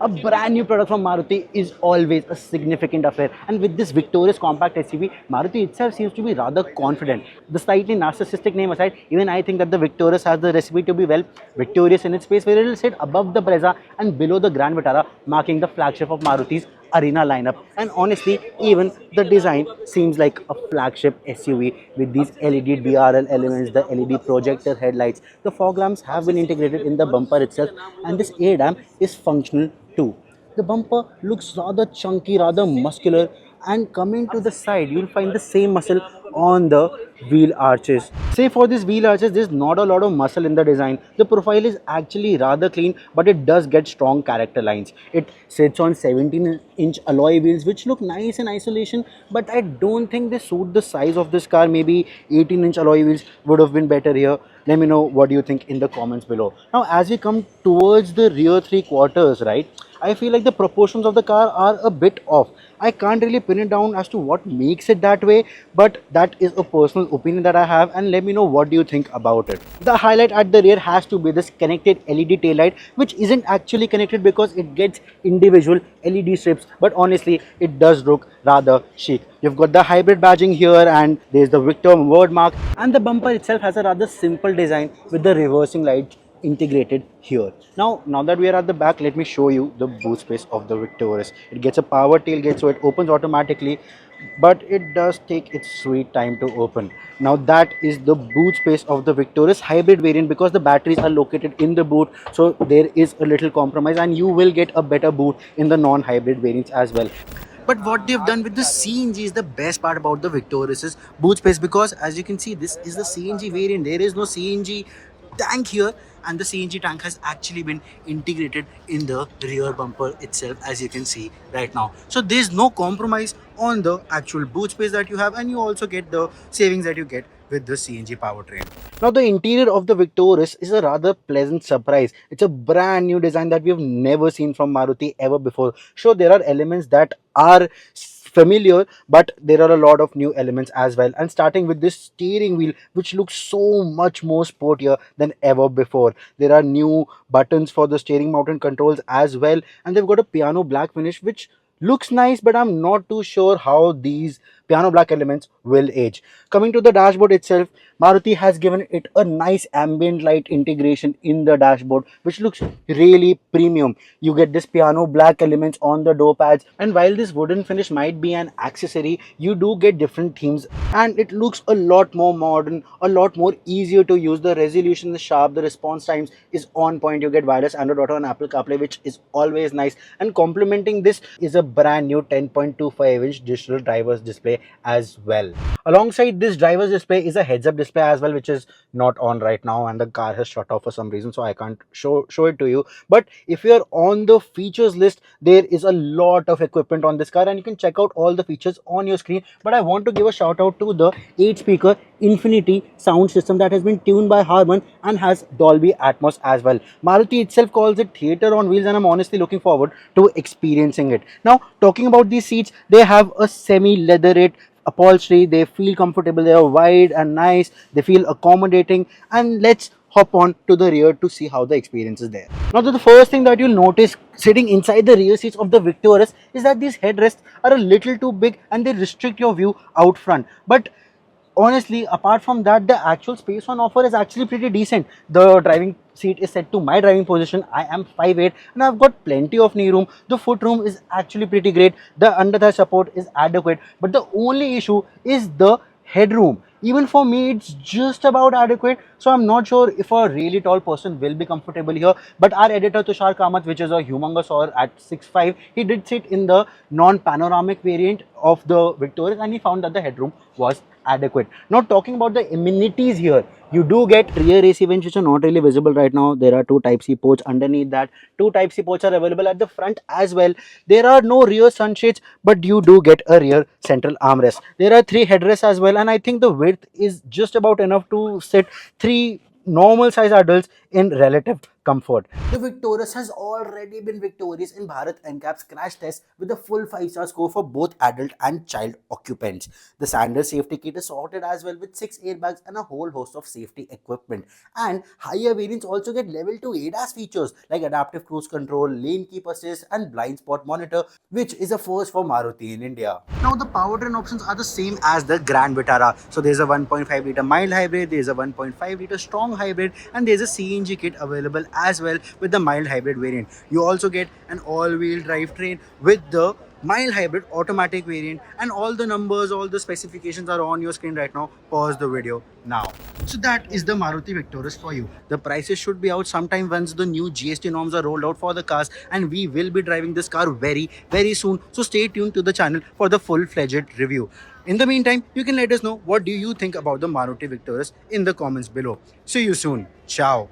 A brand new product from Maruti is always a significant affair, and with this Victoris compact SUV, Maruti itself seems to be rather confident. The slightly narcissistic name aside, even I think that the Victoris has the recipe to be well victorious in its space, where it will sit above the Brezza and below the Grand Vitara, marking the flagship of Maruti's arena lineup. And honestly, even the design seems like a flagship SUV with these LED DRL elements, the LED projector headlights. The fog lamps have been integrated in the bumper itself, and this ADAM is functional too. The bumper looks rather chunky, rather muscular, and coming to the side, you'll find the same muscle on the wheel arches. Say for these wheel arches, there's not a lot of muscle in the design. The profile is actually rather clean, but it does get strong character lines. It sits on 17-inch alloy wheels, which look nice in isolation, but I don't think they suit the size of this car. Maybe 18-inch alloy wheels would have been better here. Let me know what you think in the comments below. Now, as we come towards the rear three quarters, right, I feel like the proportions of the car are a bit off. I can't really pin it down as to what makes it that way, but that is a personal opinion that I have, and let me know what do you think about it. The highlight at the rear has to be this connected LED taillight, which isn't actually connected because it gets individual LED strips, but honestly it does look rather chic. You've got the hybrid badging here, and there's the Victor word mark, and the bumper itself has a rather simple design with the reversing light integrated here. Now that we are at the back, let me show you the boot space of the Victoris. It gets a power tailgate, so it opens automatically, but it does take its sweet time to open. Now that is the boot space of the Victoris hybrid variant, because the batteries are located in the boot, so there is a little compromise, and you will get a better boot in the non-hybrid variants as well. But what they've done with the CNG is the best part about the Victoris's boot space, because as you can see, this is the CNG variant. There is no CNG tank here, and the CNG tank has actually been integrated in the rear bumper itself, as you can see right now. So there's no compromise on the actual boot space that you have, and you also get the savings that you get with the CNG powertrain. Now the interior of the Victoris is a rather pleasant surprise. It's a brand new design that we have never seen from Maruti ever before. Sure, there are elements that are familiar, but there are a lot of new elements as well, and starting with this steering wheel, which looks so much more sportier than ever before. There are new buttons for the steering mounted controls as well, and they've got a piano black finish, which looks nice, but I'm not too sure how these piano black elements will age. Coming to the dashboard itself, Maruti has given it a nice ambient light integration in the dashboard, which looks really premium. You get this piano black elements on the door pads, and while this wooden finish might be an accessory, you do get different themes, and it looks a lot more modern, a lot more easier to use. The resolution is sharp, the response times is on point. You get wireless Android Auto and Apple CarPlay, which is always nice, and complementing this is a brand new 10.25-inch digital driver's display as well. Alongside this driver's display is a heads-up display as well, which is not on right now, and the car has shut off for some reason, so I can't show it to you. But if you're on the features list, there is a lot of equipment on this car, and you can check out all the features on your screen. But I want to give a shout out to the 8-speaker Infinity sound system that has been tuned by Harman and has Dolby Atmos as well. Maruti itself calls it theater on wheels, and I'm honestly looking forward to experiencing it. Now, talking about these seats, they have a semi-leatherette upholstery. They feel comfortable, they are wide and nice, they feel accommodating, and let's hop on to the rear to see how the experience is there. Now, the first thing that you'll notice sitting inside the rear seats of the Victoris is that these headrests are a little too big and they restrict your view out front. But honestly, apart from that, the actual space on offer is actually pretty decent. The driving seat is set to my driving position. I am 5'8" and I've got plenty of knee room. The foot room is actually pretty great. The under thigh support is adequate, but the only issue is the headroom. Even for me, it's just about adequate, so I'm not sure if a really tall person will be comfortable here. But our editor Tushar Kamath, which is a humongous or at 6'5", he did sit in the non-panoramic variant of the Victoris, and he found that the headroom was adequate. Now, talking about the amenities here, you do get rear AC vents, which are not really visible right now. There are 2 Type-C ports underneath that. 2 Type-C ports are available at the front as well. There are no rear sunshades, but you do get a rear central armrest. There are 3 headrests as well, and I think the width is just about enough to sit 3 normal size adults in relative comfort. The Victoris has already been victorious in Bharat NCAP's crash test with a full 5-star score for both adult and child occupants. The standard safety kit is sorted as well with 6 airbags and a whole host of safety equipment. And higher variants also get level 2 ADAS features like adaptive cruise control, lane keep assist and blind spot monitor, which is a first for Maruti in India. Now the powertrain options are the same as the Grand Vitara. So there's a 1.5 liter mild hybrid, there's a 1.5 liter strong hybrid, and there's a CNG kit available as well with the mild hybrid variant. You also get an all-wheel drivetrain with the mild hybrid automatic variant, and all the numbers, all the specifications are on your screen right now. Pause the video now. So that is the Maruti Victoris for you. The prices should be out sometime once the new GST norms are rolled out for the cars, and we will be driving this car very soon. So stay tuned to the channel for the full-fledged review. In the meantime, you can let us know what do you think about the Maruti Victoris in the comments below. See you soon. Ciao.